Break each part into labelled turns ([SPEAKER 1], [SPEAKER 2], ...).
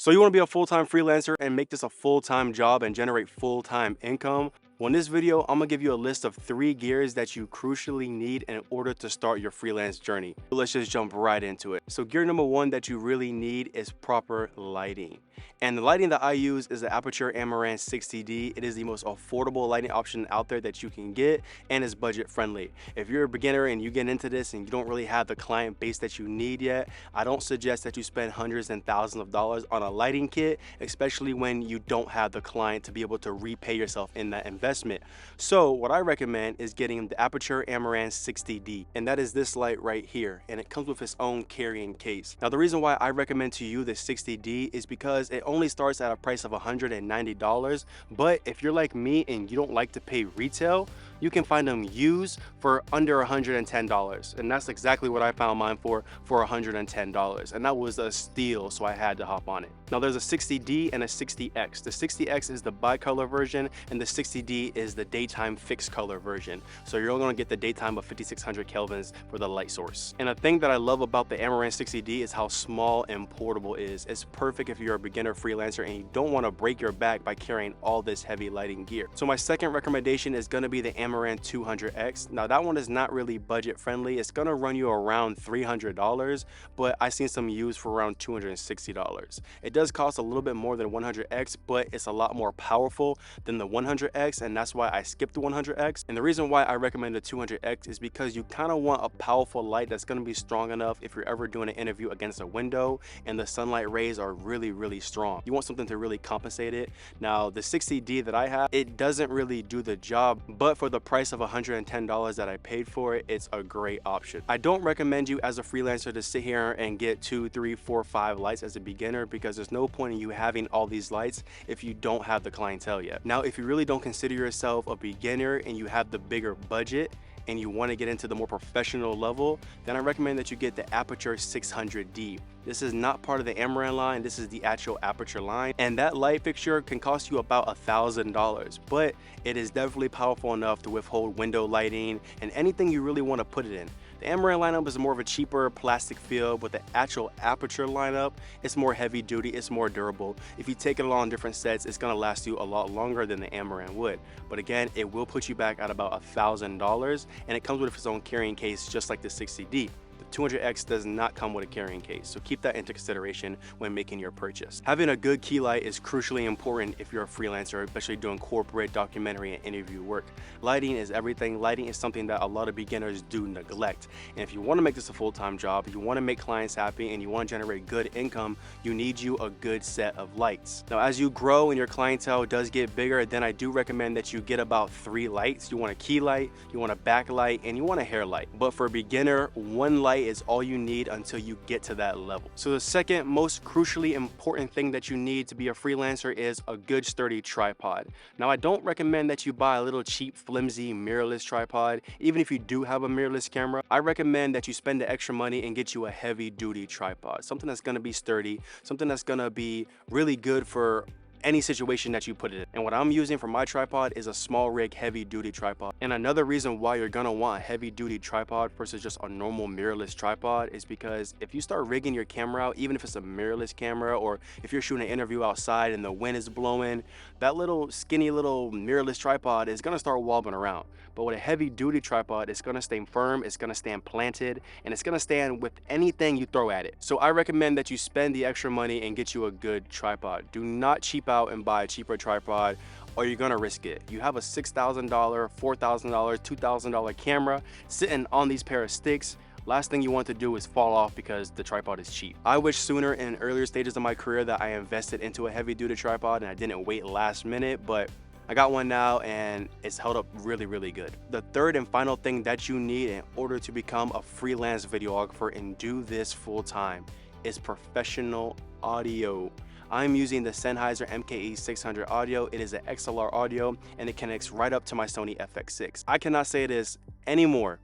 [SPEAKER 1] So you want to be a full-time freelancer and make this a full-time job and generate full-time income? Well, in this video, I'm gonna give you a list of 3 gears that you crucially need in order to start your freelance journey. Let's just jump right into it. So gear number 1 that you really need is proper lighting. And the lighting that I use is the Aperture Amaran 60D. It is the most affordable lighting option out there that you can get, and is budget friendly. If you're a beginner and you get into this and you don't really have the client base that you need yet, I don't suggest that you spend hundreds and thousands of dollars on a lighting kit, especially when you don't have the client to be able to repay yourself in that investment. So what I recommend is getting the Aperture Amaran 60D, and that is this light right here, and it comes with its own carrying case. Now the reason why I recommend to you the 60D is because it only starts at a price of $190, but if you're like me and you don't like to pay retail, you can find them used for under $110, and that's exactly what I found mine for $110, and that was a steal, so I had to hop on it. Now there's a 60D and a 60X. The 60X is the bicolor version, and the 60D is the daytime fixed color version. So you're only gonna get the daytime of 5600 kelvins for the light source. And a thing that I love about the Amaran 60D is how small and portable it is. It's perfect if you're a beginner freelancer and you don't want to break your back by carrying all this heavy lighting gear. So my second recommendation is gonna be the Amaran 200X. Now that one is not really budget friendly. It's gonna run you around $300, but I've seen some used for around $260. It does cost a little bit more than 100X, but it's a lot more powerful than the 100X, and that's why I skipped the 100X. And the reason why I recommend the 200X is because you kind of want a powerful light that's going to be strong enough if you're ever doing an interview against a window and the sunlight rays are really strong. You want something to really compensate it. Now the 60D that I have, it doesn't really do the job, but for the price of $110 that I paid for it, it's a great option. I don't recommend you as a freelancer to sit here and get 2, 3, 4, 5 lights as a beginner, because there's no point in you having all these lights if you don't have the clientele yet. Now if you really don't consider yourself a beginner and you have the bigger budget and you want to get into the more professional level, then I recommend that you get the Aperture 600D. This is not part of the Amaran line, this is the actual Aperture line, and that light fixture can cost you about $1,000, but it is definitely powerful enough to withhold window lighting and anything you really want to put it in. The Amaran lineup is more of a cheaper plastic feel, but the actual Aperture lineup, it's more heavy duty, it's more durable. If you take it along different sets, it's gonna last you a lot longer than the Amaran would. But again, it will put you back at about $1,000, and it comes with its own carrying case just like the 60D. The 200X does not come with a carrying case, so keep that into consideration when making your purchase. Having a good key light is crucially important if you're a freelancer, especially doing corporate, documentary, and interview work. Lighting is everything. Lighting is something that a lot of beginners do neglect. And if you want to make this a full-time job, you want to make clients happy, and you want to generate good income, you need you a good set of lights. Now, as you grow and your clientele does get bigger, then I do recommend that you get about 3 lights. You want a key light, you want a backlight, and you want a hair light. But for a beginner, 1 light is all you need until you get to that level. So the second most crucially important thing that you need to be a freelancer is a good sturdy tripod. Now I don't recommend that you buy a little cheap flimsy mirrorless tripod. Even if you do have a mirrorless camera, I recommend that you spend the extra money and get you a heavy duty tripod, something that's going to be sturdy, something that's going to be really good for any situation that you put it in. And what I'm using for my tripod is a small rig heavy duty tripod. And another reason why you're gonna want a heavy duty tripod versus just a normal mirrorless tripod is because if you start rigging your camera out, even if it's a mirrorless camera, or if you're shooting an interview outside and the wind is blowing, that little skinny little mirrorless tripod is gonna start wobbling around. But with a heavy duty tripod, it's gonna stay firm, it's gonna stand planted, and it's gonna stand with anything you throw at it. So I recommend that you spend the extra money and get you a good tripod. Do not cheap out and buy a cheaper tripod, or you're gonna risk it. You have a $6,000, $4,000, $2,000 camera sitting on these pair of sticks. Last thing you want to do is fall off because the tripod is cheap. I wish sooner in earlier stages of my career that I invested into a heavy duty tripod and I didn't wait last minute, but I got one now and it's held up really good. The third and final thing that you need in order to become a freelance videographer and do this full time is professional audio. I'm using the Sennheiser MKE 600 audio. It is an XLR audio and it connects right up to my Sony FX6. I cannot say this anymore.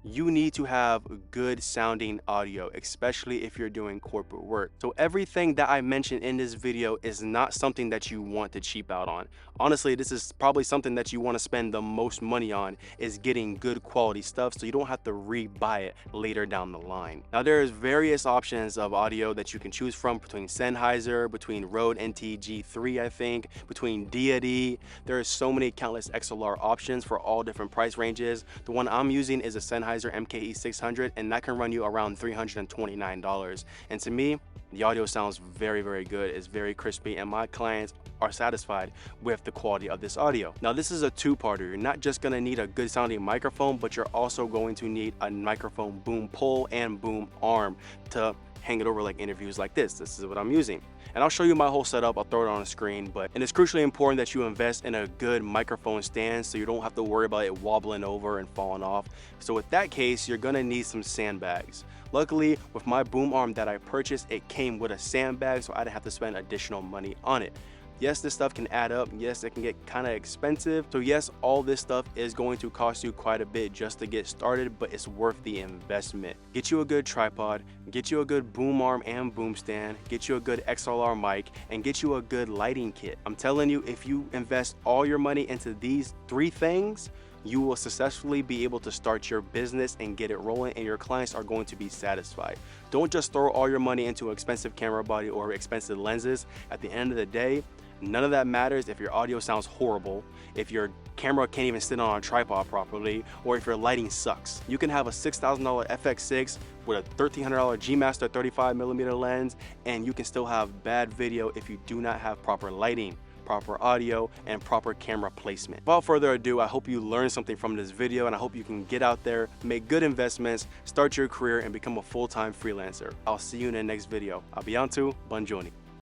[SPEAKER 1] you need to have good sounding audio, especially if you're doing corporate work. So everything that I mentioned in this video is not something that you want to cheap out on. Honestly, this is probably something that you want to spend the most money on, is getting good quality stuff so you don't have to re-buy it later down the line. Now there's various options of audio that you can choose from, between Sennheiser, between Rode NT-G3, I think, between Deity. There are so many countless XLR options for all different price ranges. The one I'm using is a Sennheiser MKE 600, and that can run you around $329. And to me, the audio sounds very, very good. It's very crispy, and my clients are satisfied with the quality of this audio. Now this is a two-parter. You're not just gonna need a good sounding microphone, but you're also going to need a microphone boom pole and boom arm to hang it over like interviews like this. This is what I'm using. And I'll show you my whole setup. I'll throw it on the screen, and it's crucially important that you invest in a good microphone stand so you don't have to worry about it wobbling over and falling off. So with that case, you're gonna need some sandbags. Luckily, with my boom arm that I purchased, it came with a sandbag, so I didn't have to spend additional money on it. Yes, this stuff can add up. Yes, it can get kind of expensive. So yes, all this stuff is going to cost you quite a bit just to get started, but it's worth the investment. Get you a good tripod, get you a good boom arm and boom stand, get you a good XLR mic, and get you a good lighting kit. I'm telling you, if you invest all your money into these three things, you will successfully be able to start your business and get it rolling, and your clients are going to be satisfied. Don't just throw all your money into an expensive camera body or expensive lenses. At the end of the day, none of that matters if your audio sounds horrible, if your camera can't even sit on a tripod properly, or if your lighting sucks. You can have a $6,000 FX6 with a $1,300 G Master 35mm lens, and you can still have bad video if you do not have proper lighting, proper audio, and proper camera placement. Without further ado, I hope you learned something from this video, and I hope you can get out there, make good investments, start your career, and become a full-time freelancer. I'll see you in the next video. Abiantu, Bonjoni.